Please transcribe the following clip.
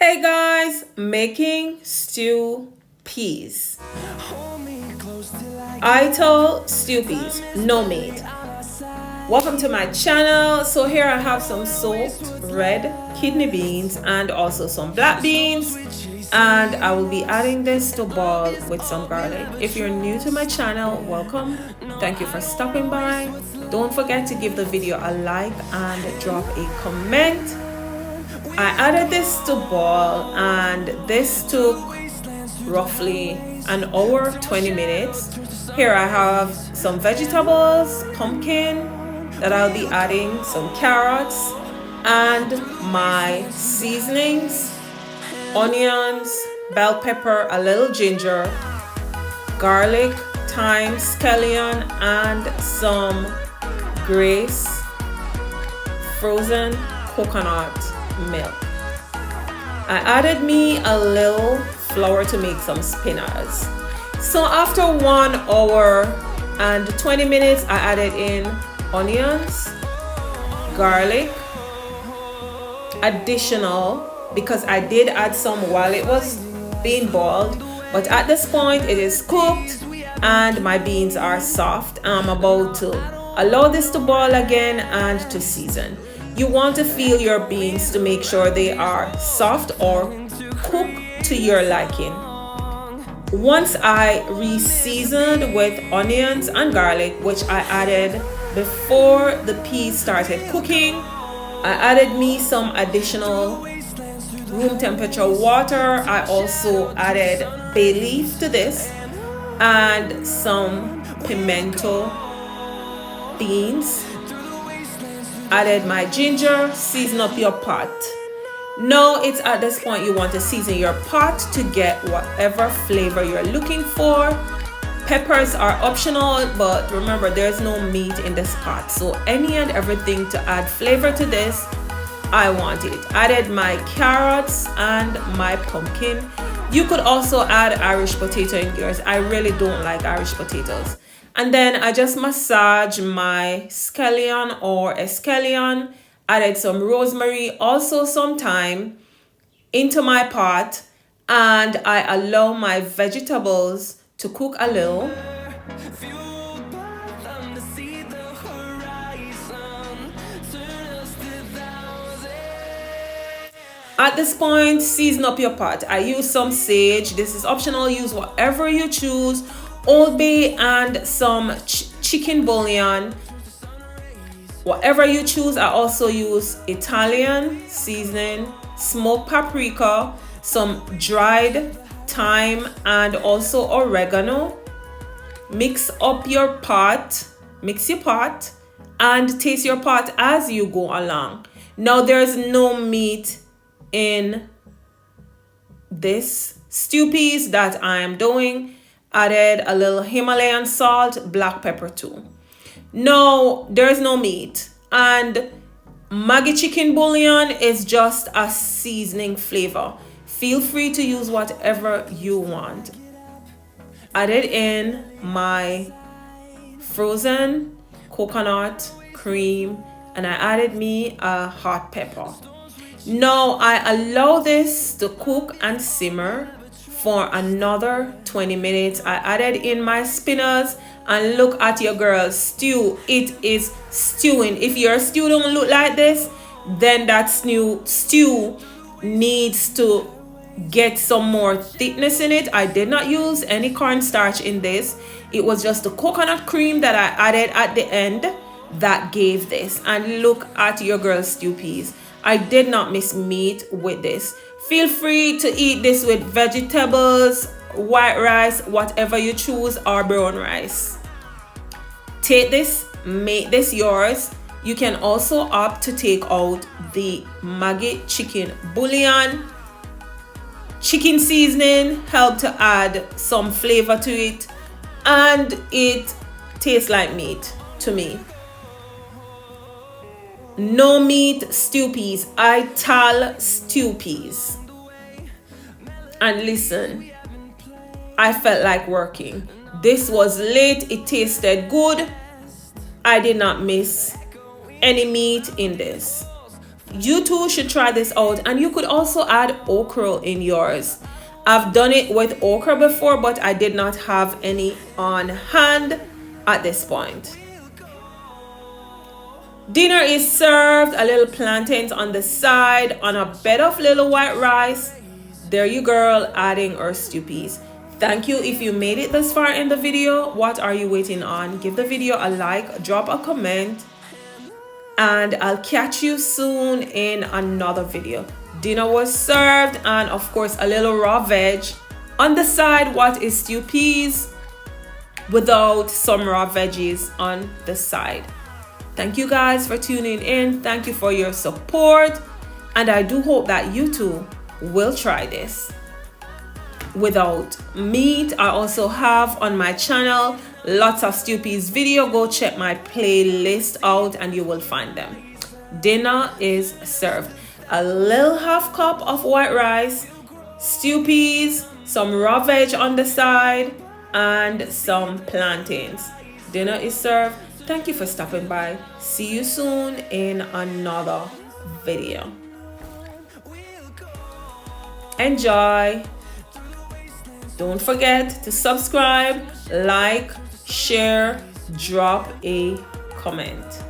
Hey guys, making stew peas. Stew peas, no meat. Welcome to my channel. So here I have some soaked red kidney beans and also some black beans, and I will be adding this to boil with some garlic. If you're new to my channel, welcome. Thank you for stopping by. Don't forget to give the video a like and drop a comment. I added this to boil and this took roughly an hour 20 minutes. Here I have some vegetables, pumpkin that I'll be adding, some carrots, and my seasonings, onions, bell pepper, a little ginger, garlic, thyme, scallion, and some Grace frozen coconut milk. I added me a little flour to make some spinners. So after 1 hour and 20 minutes, I added in onions, garlic, additional, because I did add some while it was being boiled, but at this point it is cooked and my beans are soft. I'm about to allow this to boil again and to season. You want to feel your beans to make sure they are soft or cooked to your liking. Once I re-seasoned with onions and garlic, which I added before the peas started cooking, I added me some additional room temperature water. I also added bay leaf to this and some pimento beans. Added my ginger. Season up your pot. Now it's at this point you want to season your pot to get whatever flavor you're looking for. Peppers are optional, but remember there's no meat in this pot, so any and everything to add flavor to this, I want it. Added my carrots and my pumpkin. You could also add Irish potato in yours. I really don't like Irish potatoes. And then I just massage my scallion or escallion, added some rosemary, also some thyme into my pot, and I allow my vegetables to cook a little. At this point, season up your pot. I use some sage. This is optional. Use whatever you choose. Old Bay and some chicken bouillon, whatever you choose. I also use Italian seasoning, smoked paprika, some dried thyme, and also oregano. Mix your pot and taste your pot as you go along. Now there's no meat in this stew peas that I am doing. Added a little Himalayan salt, black pepper too. No, there's no meat. And Maggi chicken bouillon is just a seasoning flavor. Feel free to use whatever you want. Added in my frozen coconut cream, and I added me a hot pepper. Now I allow this to cook and simmer for another 20 minutes. I added in my spinners, and look at your girl's stew. It is stewing. If your stew don't look like this, then that stew needs to get some more thickness in it. I did not use any cornstarch in this. It was just the coconut cream that I added at the end that gave this. And look at your girl's stew peas. I did not miss meat with this. Feel free to eat this with vegetables, white rice, whatever you choose, or brown rice. Take this, make this yours. You can also opt to take out the Maggi chicken bouillon. Chicken seasoning help to add some flavor to it, and it tastes like meat to me. No meat stew peas, Ital stew peas. And listen, I felt like working. This was late, it tasted good. I did not miss any meat in this. You too should try this out, and you could also add okra in yours. I've done it with okra before, but I did not have any on hand at this point. Dinner is served, a little plantains on the side on a bed of little white rice. There you girl, adding our stew peas. Thank you if you made it this far in the video. What are you waiting on? Give the video a like, drop a comment, and I'll catch you soon in another video. Dinner was served, and of course a little raw veg on the side. What is stew peas without some raw veggies on the side? Thank you guys for tuning in. Thank you for your support, and I do hope that you too will try this without meat. I also have on my channel lots of stew peas video. Go check my playlist out and you will find them. Dinner is served. A little half cup of white rice, stew peas, some raw veg on the side, and some plantains. Dinner is served. Thank you for stopping by. See you soon in another video. Enjoy. Don't forget to subscribe, like, share, drop a comment.